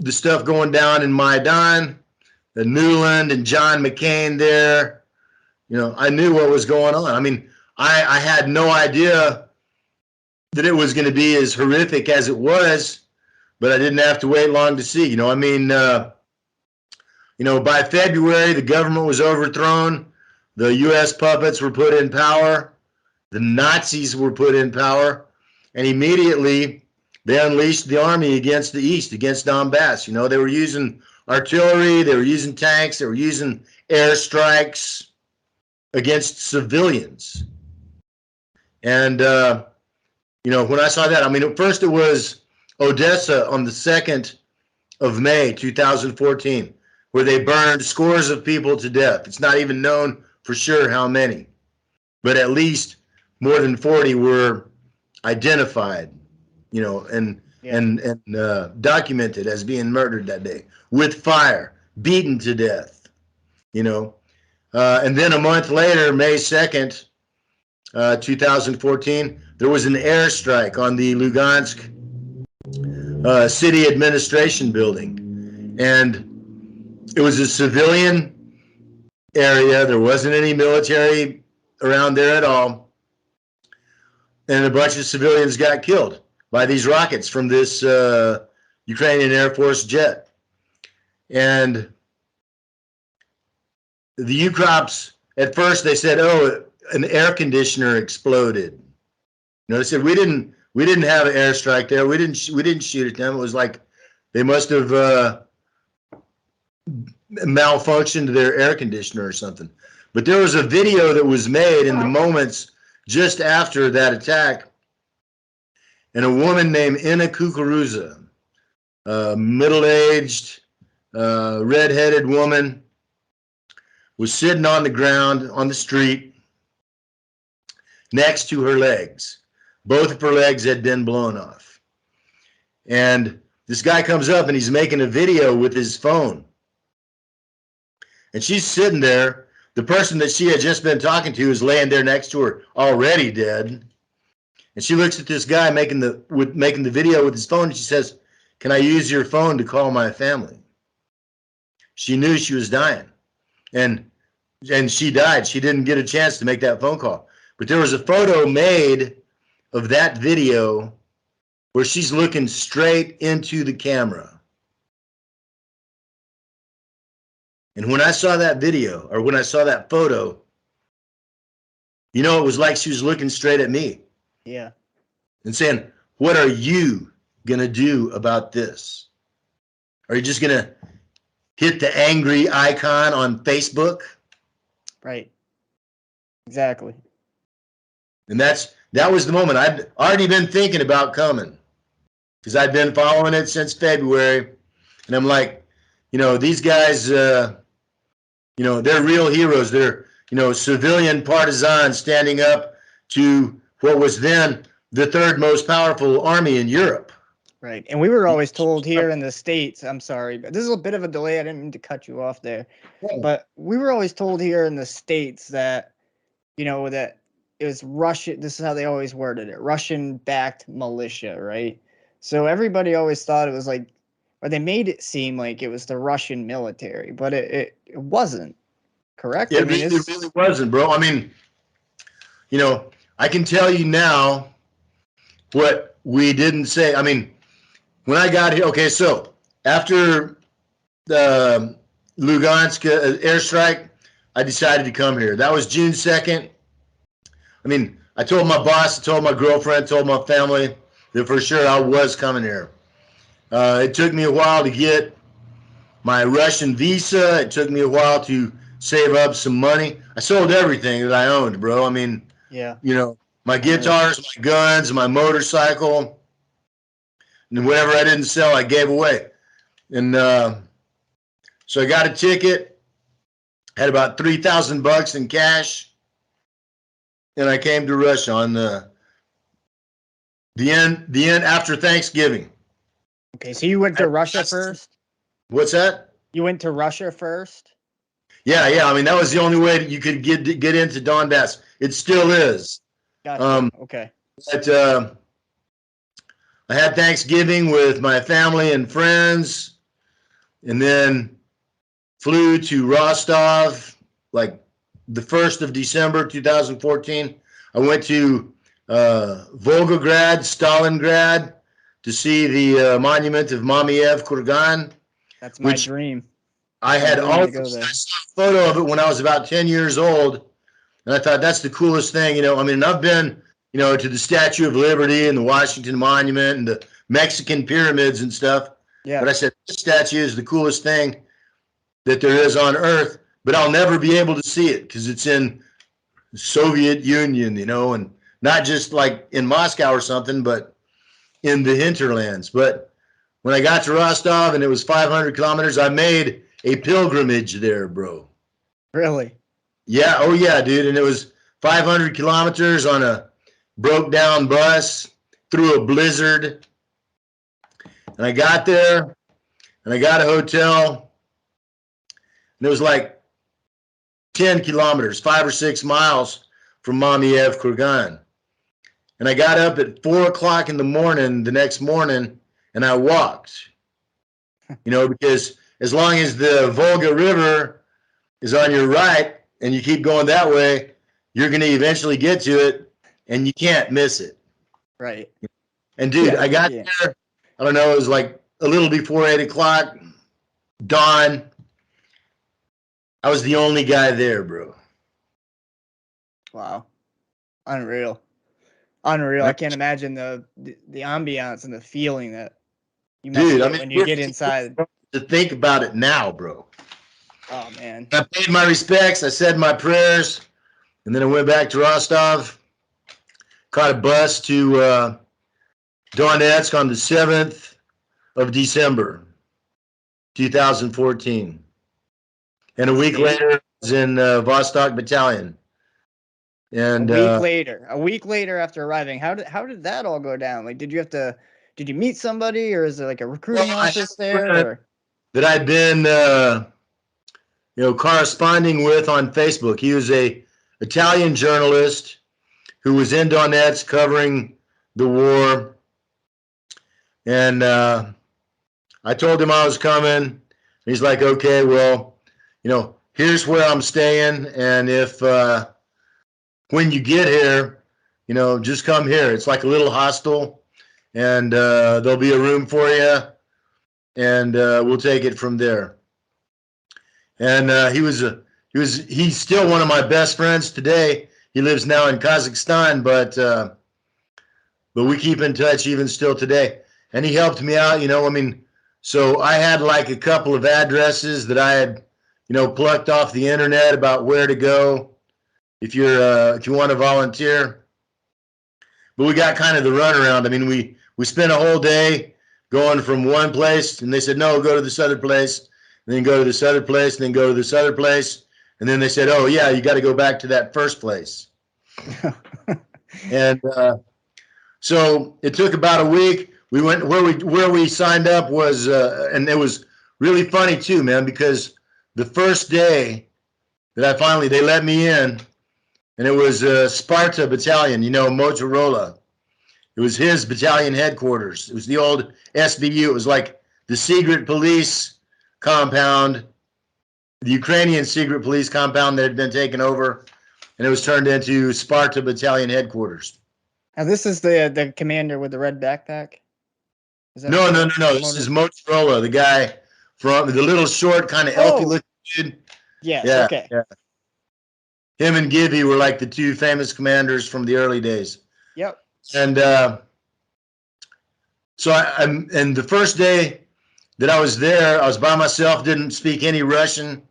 the stuff going down in Maidan, the Newland and John McCain there, I knew what was going on. I mean, I had no idea that it was going to be as horrific as it was, but I didn't have to wait long to see. I mean, by February, the government was overthrown. The U.S. puppets were put in power. The Nazis were put in power. And immediately, they unleashed the army against the East, against Donbass. They were using artillery. They were using tanks. They were using airstrikes against civilians. And, when I saw that, I mean, at first it was Odessa on the 2nd of May, 2014, where they burned scores of people to death. It's not even known for sure how many, but at least more than 40 were identified, and documented as being murdered that day with fire, beaten to death, and then a month later, May 2nd, 2014, there was an airstrike on the Lugansk city administration building, and it was a civilian area. There wasn't any military around there at all, and a bunch of civilians got killed by these rockets from this Ukrainian Air Force jet. And the UCROPs, at first they said, oh, an air conditioner exploded. They said we didn't have an airstrike there. We didn't shoot at them. It was like they must have malfunctioned their air conditioner or something. But there was a video that was made in the moments just after that attack, and a woman named Inna Kukuruza, a middle-aged, red-headed woman, was sitting on the ground on the street next to her legs. Both of her legs had been blown off. And this guy comes up and he's making a video with his phone. And she's sitting there. The person that she had just been talking to is laying there next to her, already dead. And she looks at this guy making the video with his phone, and she says, "Can I use your phone to call my family?" She knew she was dying. And she died. She didn't get a chance to make that phone call. But there was a photo made of that video where she's looking straight into the camera. And when I saw that video, or when I saw that photo, it was like she was looking straight at me. Yeah. And saying, what are you going to do about this? Are you just going to hit the angry icon on Facebook? Right. Exactly. And that was the moment. I'd already been thinking about coming, because I'd been following it since February. And I'm like, these guys, they're real heroes. They're, civilian partisans standing up to what was then the third most powerful army in Europe. Right. And we were always told here in the States, I'm sorry, but this is a bit of a delay. I didn't mean to cut you off there. Yeah. But we were always told here in the States that, that it was Russian. This is how they always worded it: Russian-backed militia, right? So everybody always thought it was like, or they made it seem like it was the Russian military, but it wasn't. Correct? It really wasn't, bro. I mean, I can tell you now what we didn't say. I mean, when I got here, okay, so after the Lugansk airstrike, I decided to come here. That was June 2nd. I mean, I told my boss, I told my girlfriend, told my family that for sure I was coming here. It took me a while to get my Russian visa. It took me a while to save up some money. I sold everything that I owned, bro. I mean, yeah, my guitars, my guns, my motorcycle, and whatever I didn't sell, I gave away. And so I got a ticket, had about $3,000 in cash, and I came to Russia on the end after Thanksgiving. Okay, so you went to Russia first? What's that? You went to Russia first? Yeah. I mean, that was the only way that you could get into Donbass. It still is. Gotcha. Okay. But I had Thanksgiving with my family and friends. and then flew to Rostov like the 1st of December 2014. I went to Volgograd, Stalingrad to see the monument of Mamayev Kurgan. That's my which dream. I My had dream all to go there. I saw a photo of it when I was about 10 years old, and I thought that's the coolest thing. I mean, I've been, to the Statue of Liberty and the Washington Monument and the Mexican pyramids and stuff. Yeah. But I said, this statue is the coolest thing that there is on Earth, but I'll never be able to see it because it's in the Soviet Union, and not just like in Moscow or something, but in the hinterlands. But when I got to Rostov and it was 500 kilometers, I made a pilgrimage there, bro. Really? Yeah. Oh, yeah, dude. And it was 500 kilometers on a broke down bus through a blizzard. And I got there and I got a hotel. And it was like 10 kilometers, 5 or 6 miles from Mamayev Kurgan. And I got up at 4 o'clock in the morning the next morning and I walked, because as long as the Volga River is on your right and you keep going that way, you're going to eventually get to it and you can't miss it. Right. And dude, Yeah, I got yeah. there, I don't know, it was like a little before 8 o'clock, dawn. I was the only guy there, bro. Wow. Unreal. Unreal. I can't imagine the ambiance and the feeling that you must Dude, get I mean, when you get inside. to think about it now, bro. Oh man. I paid my respects. I said my prayers, and then I went back to Rostov. Caught a bus to Donetsk on the 7th of December, 2014. And a week later, I was in Vostok Battalion. And a week later after arriving, how did that all go down? Like, did you meet somebody, or is there like a recruiting office there? Or? That I'd been, corresponding with on Facebook. He was a Italian journalist who was in Donetsk covering the war. And I told him I was coming. He's like, okay, well, here's where I'm staying. And if, when you get here, just come here. It's like a little hostel and there'll be a room for you and we'll take it from there. And he's still one of my best friends today. He lives now in Kazakhstan, but we keep in touch even still today. And he helped me out, so I had like a couple of addresses that I had, plucked off the internet about where to go if you want to volunteer. But we got kind of the runaround. I mean, we spent a whole day going from one place, and they said, no, go to this other place, and then go to this other place, and then go to this other place. And then they said, oh, yeah, you got to go back to that first place. And so it took about a week. We went where we signed up was, and it was really funny too, man, because the first day that they let me in, and it was Sparta Battalion, Motorola. It was his battalion headquarters. It was the old SBU. It was like the secret police compound, the Ukrainian secret police compound that had been taken over, and it was turned into Sparta Battalion headquarters. Now this is the commander with the red backpack? No. This is Motorola, the guy from the little short, kind of elfy looking dude. Yes, yeah, okay. Yeah. Him and Gibby were like the two famous commanders from the early days. Yep. And so and the first day that I was there, I was by myself, didn't speak any Russian.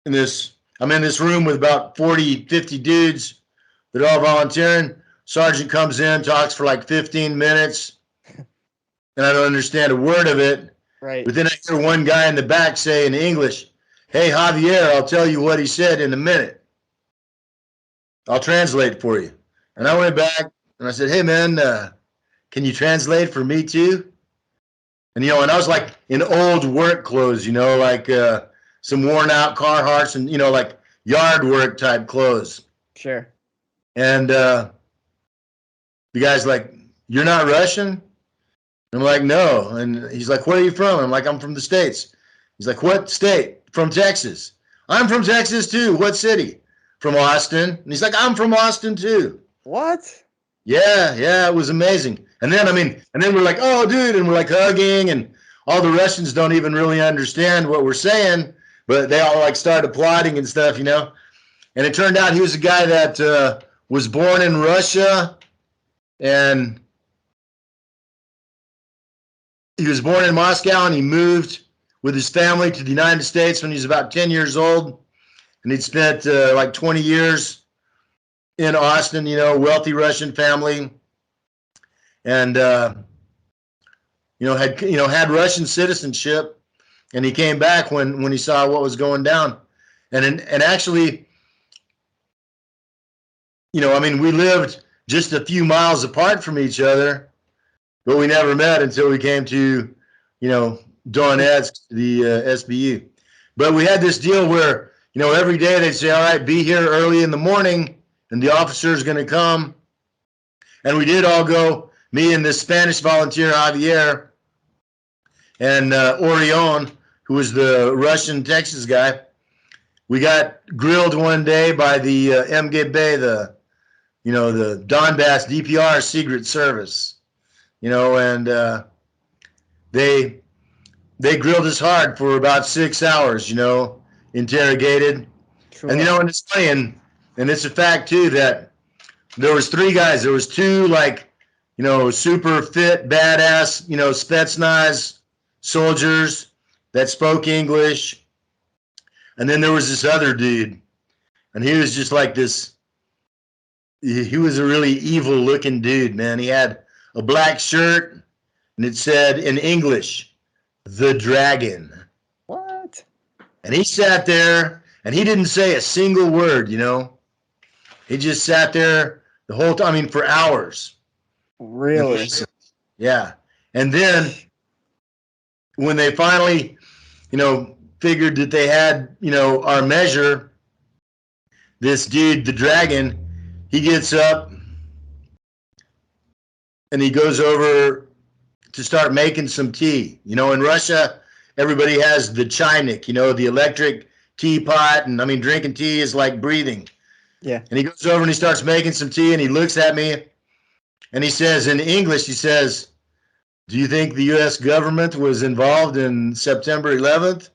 I'm in this room with about 40, 50 dudes that are all volunteering. Sergeant comes in, talks for like 15 minutes, and I don't understand a word of it. Right. But then I hear one guy in the back say in English, hey, Javier, I'll tell you what he said in a minute. I'll translate for you. And I went back and I said, hey, man, can you translate for me too? And, and I was like in old work clothes, like some worn out Carhartts and, like yard work type clothes. Sure. And the guy's like, you're not Russian? And I'm like, no. And he's like, where are you from? And I'm like, I'm from the States. He's like, what state? From Texas. I'm from Texas too. What city? From Austin. And he's like, I'm from Austin too. What? Yeah, it was amazing. And then, and then we're like, oh, dude, and we're like hugging, and all the Russians don't even really understand what we're saying, but they all like start applauding and stuff, you know? And it turned out he was a guy that was born in Russia, and he was born in Moscow, and he moved with his family to the United States when he was about 10 years old, and he'd spent like 20 years in Austin, you know, wealthy Russian family, and had Russian citizenship, and he came back when he saw what was going down, and actually, we lived just a few miles apart from each other, but we never met until we came to, Donetsk, the SBU. But we had this deal where, every day they'd say, all right, be here early in the morning, and the officer is going to come. And we did all go, me and this Spanish volunteer, Javier, and Orion, who was the Russian Texas guy. We got grilled one day by the MGB, the Donbass DPR Secret Service, and they grilled us hard for about 6 hours, interrogated. Sure. And, and it's funny, and it's a fact, too, that there was 3 guys. There was 2, super fit, badass, Spetsnaz soldiers that spoke English. And then there was this other dude, and he was just like this. He was a really evil-looking dude, man. He had a black shirt, and it said in English, "The Dragon." What? And he sat there, and he didn't say a single word, He just sat there the whole time, for hours. Really? Yeah. And then when they finally, figured that they had, our measure, this dude, the Dragon, he gets up and he goes over to start making some tea. In Russia, everybody has the chaynik, the electric teapot, and drinking tea is like breathing. Yeah. And he goes over and he starts making some tea, and he looks at me and he says in English, he says, "Do you think the U.S. government was involved in September 11th?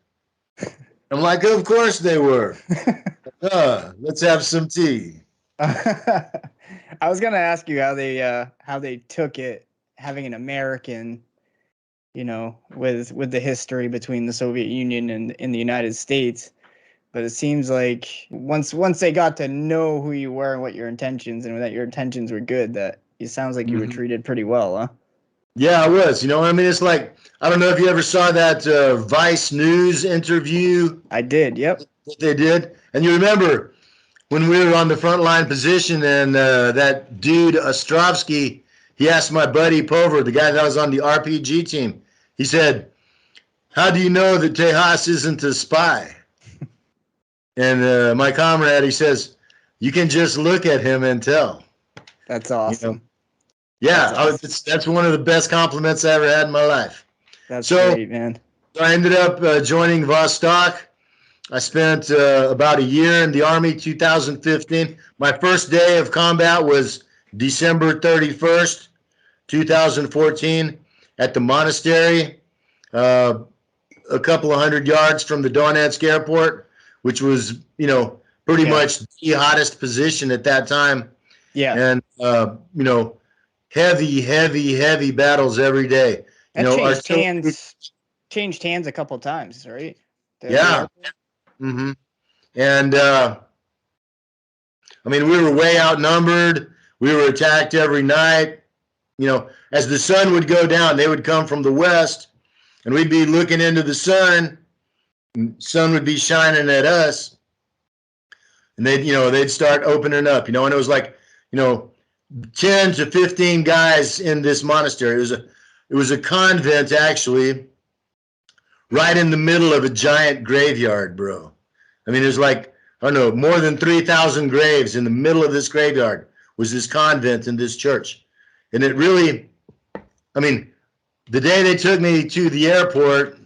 I'm like, of course they were. Let's have some tea. I was gonna ask you how they took it, having an American, with the history between the Soviet Union and in the United States. But it seems like once they got to know who you were and what your intentions, and that your intentions were good, that it sounds like you were treated pretty well, huh? Yeah, I was. It's like, I don't know if you ever saw that Vice News interview. I did, yep. They did. And you remember when we were on the front line position, and that dude Ostrovsky, he asked my buddy Pover, the guy that was on the RPG team, he said, "How do you know that Tejas isn't a spy?" And my comrade, he says, "You can just look at him and tell." That's awesome. Yeah, that's one of the best compliments I ever had in my life. That's great, man. So I ended up joining Vostok. I spent about a year in the Army, 2015. My first day of combat was December 31st, 2014, at the monastery, a couple of 100 yards from the Donetsk airport, which was, pretty much the hottest position at that time. Yeah. And, heavy battles every day. Changed hands a couple of times, right? Yeah. Mm-hmm. And we were way outnumbered. We were attacked every night. As the sun would go down, they would come from the west, and we'd be looking into the sun, and sun would be shining at us, and they'd start opening up, and it was like, 10 to 15 guys in this monastery. It was a convent, actually, right in the middle of a giant graveyard, bro. It was like, I don't know, more than 3,000 graves in the middle of this graveyard was this convent in this church. And it really, the day they took me to the airport,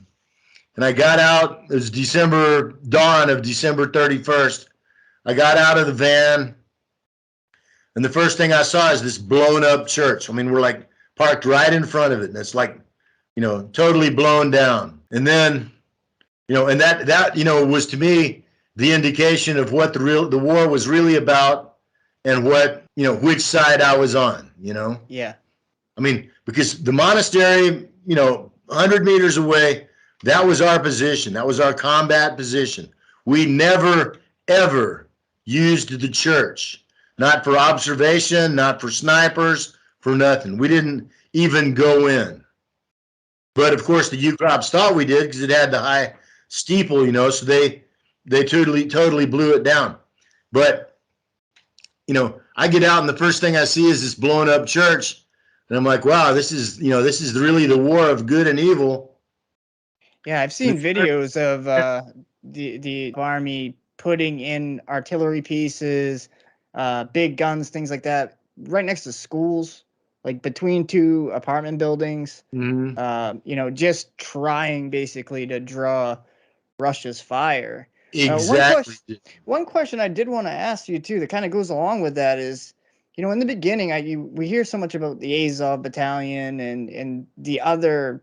and I got out. It was dawn of December 31st. I got out of the van, and the first thing I saw is this blown up church. I mean, we're like parked right in front of it, and it's like, totally blown down. And then, and that was to me the indication of what the war was really about, and what, which side I was on. Yeah. I mean, because the monastery, 100 meters away, that was our position. That was our combat position. We never, ever used the church, not for observation, not for snipers, for nothing. We didn't even go in. But of course, the Ukrops thought we did because it had the high steeple, so they totally blew it down. But, I get out and the first thing I see is this blown up church. And I'm like, wow, this is really the war of good and evil. Yeah, I've seen videos of the army putting in artillery pieces, big guns, things like that, right next to schools, like between two apartment buildings. Mm-hmm. Just trying basically to draw Russia's fire. Exactly. One question I did want to ask you too, that kind of goes along with that is, in the beginning, we hear so much about the Azov battalion and the other,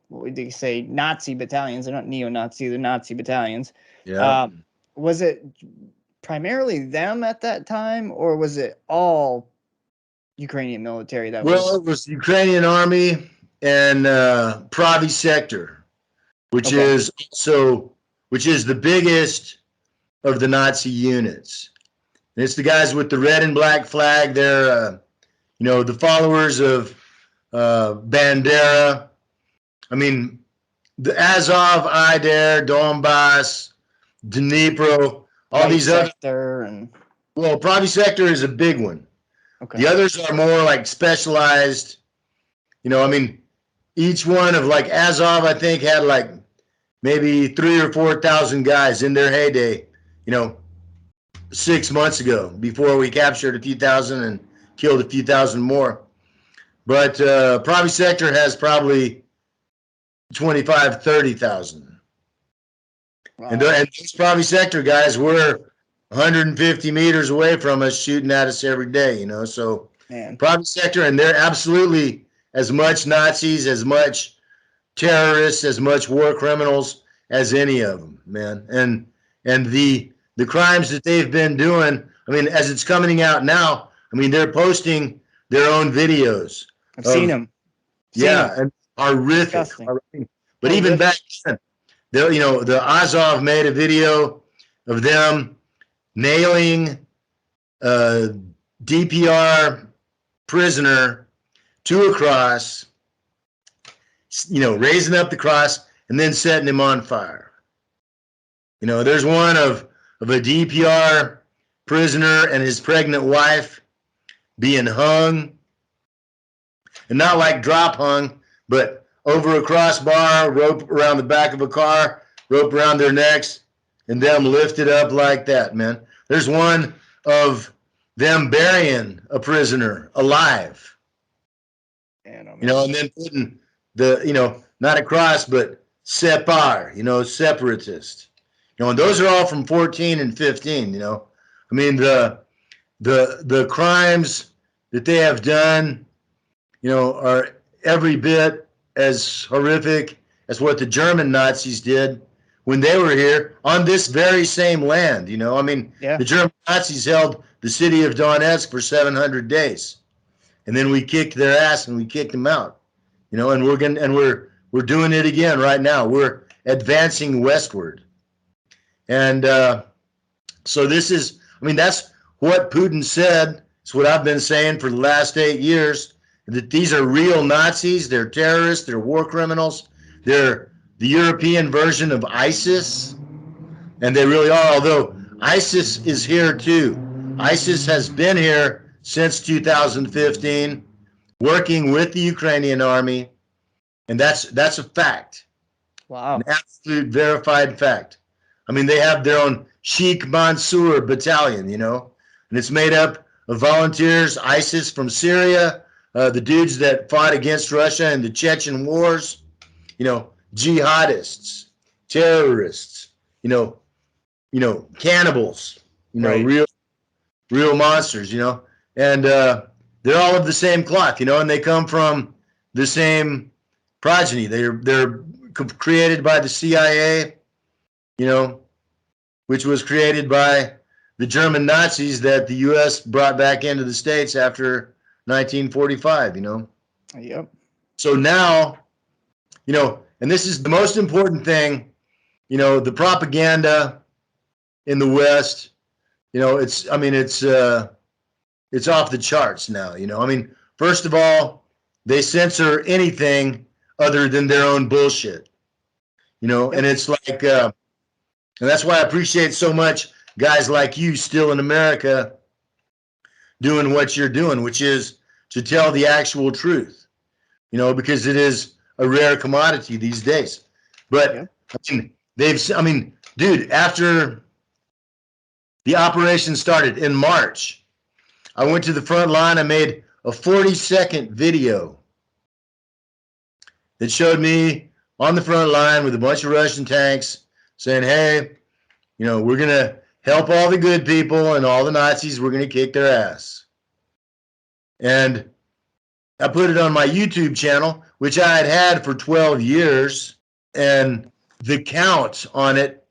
what would they say, Nazi battalions. They're not neo-Nazi, they're Nazi battalions. Yeah. Was it primarily them at that time, or was it all Ukrainian military? It was the Ukrainian army and Pravy sector, which is the biggest of the Nazi units. And it's the guys with the red and black flag. They're, the followers of Bandera. I mean, the Azov, Ider, Donbass, Dnipro, all these other. Well, Pravy sector is a big one. Okay. The others are more like specialized. Each one of like Azov, I think, had like maybe 3,000 or 4,000 guys in their heyday, 6 months ago, before we captured a few thousand and killed a few thousand more. But Pravy sector has probably 25,000, 30,000. Wow. And those Pravy sector guys were 150 meters away from us, shooting at us every day, So Pravy sector, and they're absolutely as much Nazis, as much terrorists, as much war criminals as any of them, man. And the crimes that they've been doing, as it's coming out now, they're posting their own videos. I've seen them. And horrific. But even back then, the Azov made a video of them nailing a DPR prisoner to a cross, raising up the cross and then setting him on fire. There's one of a DPR prisoner and his pregnant wife being hung, and not like drop hung, but over a crossbar, rope around the back of a car, rope around their necks, and them lifted up like that, man. There's one of them burying a prisoner alive, and then putting the, not a cross, but separ, separatist. And those are all from 14 and 15, the crimes that they have done, are every bit as horrific as what the German Nazis did when they were here on this very same land. The German Nazis held the city of Donetsk for 700 days, and then we kicked their ass and we kicked them out. And we're doing it again right now. We're advancing westward. And so this is, that's what Putin said. It's what I've been saying for the last 8 years, that these are real Nazis. They're terrorists. They're war criminals. They're the European version of ISIS. And they really are, although ISIS is here too. ISIS has been here since 2015, working with the Ukrainian army. And that's a fact. Wow. An absolute verified fact. They have their own Sheikh Mansour battalion, and it's made up of volunteers, ISIS from Syria, the dudes that fought against Russia in the Chechen wars, jihadists. terrorists, cannibals, Right. real monsters, and they're all of the same cloth, and they come from the same progeny. They're created by the CIA, which was created by the German Nazis that the U.S. brought back into the States after 1945, Yep. So now, and this is the most important thing, the propaganda in the West, it's off the charts now, first of all, they censor anything other than their own bullshit, and it's like, and that's why I appreciate so much guys like you still in America doing what you're doing, which is to tell the actual truth, because it is a rare commodity these days. But dude, after the operation started in March, I went to the front line. I made a 40-second video that showed me on the front line with a bunch of Russian tanks saying, hey, we're going to help all the good people, and all the Nazis, we're going to kick their ass. And I put it on my YouTube channel, which I had for 12 years, and the count on it,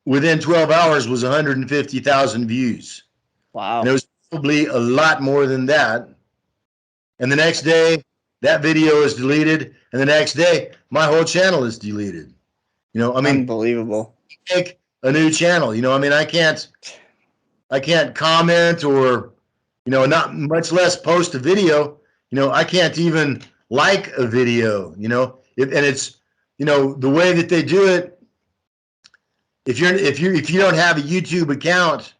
within 12 hours was 150,000 views. Wow. And it was probably a lot more than that. And the next day, that video is deleted, and the next day, my whole channel is deleted. Unbelievable. Make a new channel. I can't comment or, not much less post a video. I can't even like a video. And it's, the way that they do it. If you don't have a YouTube account,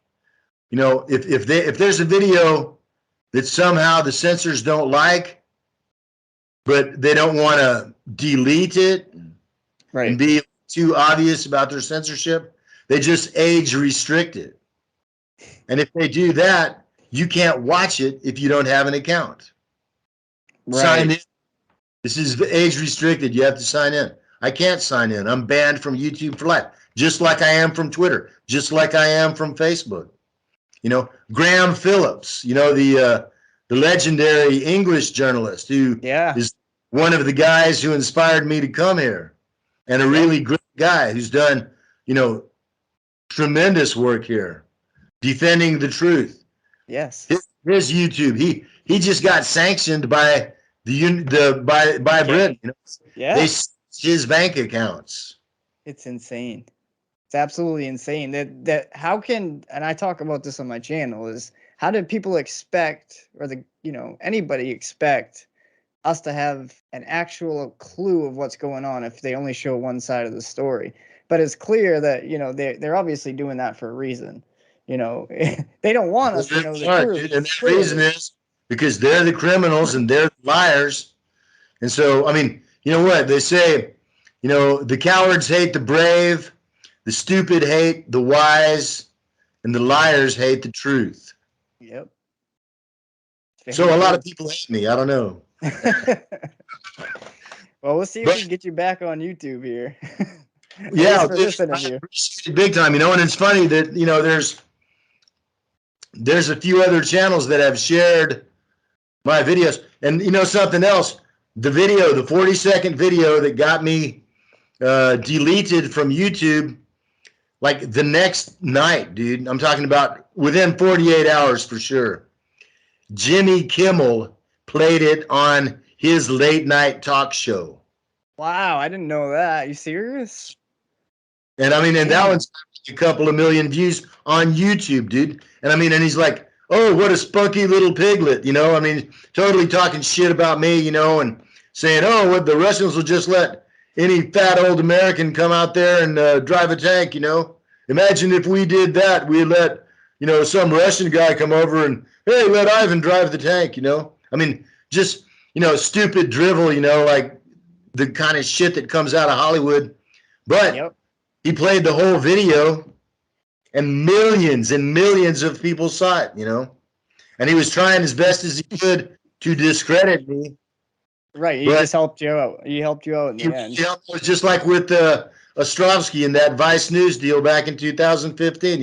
if there's a video that somehow the censors don't like, but they don't want to delete it, right, and be too obvious about their censorship, they just age restrict it. And if they do that, you can't watch it if you don't have an account. right. Sign in. This is age restricted. You have to sign in. I can't sign in. I'm banned from YouTube for life, just like I am from Twitter, just like I am from Facebook. Graham Phillips, the legendary English journalist who is one of the guys who inspired me to come here, and a really great guy who's done, tremendous work here, defending the truth. Yes. His YouTube, he just got sanctioned by by Britain. Yeah. They his bank accounts. It's insane. It's absolutely insane. That how can, and I talk about this on my channel, is how did people expect, or anybody expect us to have an actual clue of what's going on if they only show one side of the story? But it's clear that they're obviously doing that for a reason. They don't want us to know the truth. And the reason is because they're the criminals and they're the liars. And so, you know what they say, the cowards hate the brave, the stupid hate the wise, and the liars hate the truth. Yep. So a lot of people hate me. I don't know. Well, we'll see if we can get you back on YouTube here. Yeah, for this interview. Big time. And it's funny that there's a few other channels that have shared my videos. And something else, the 40-second video that got me deleted from YouTube, like the next night, dude, I'm talking about within 48 hours for sure, Jimmy Kimmel played it on his late night talk show. Wow, I didn't know that. Are you serious? And and that one's a couple of million views on YouTube, dude. And and he's like, oh, what a spunky little piglet, totally talking shit about me, and saying, oh, what, the Russians will just let any fat old American come out there and drive a tank, Imagine if we did that, we let, some Russian guy come over and, hey, let Ivan drive the tank, just, stupid drivel, like the kind of shit that comes out of Hollywood. But he played the whole video, and millions of people saw it, and he was trying as best as he could to discredit me. Right. He just helped you out. He helped you out in the end. It was just like with Ostrovsky in that Vice News deal back in 2015.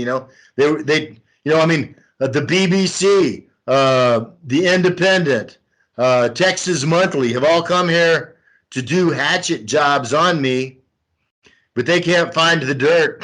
They I mean, the BBC, the Independent, Texas Monthly have all come here to do hatchet jobs on me, but they can't find the dirt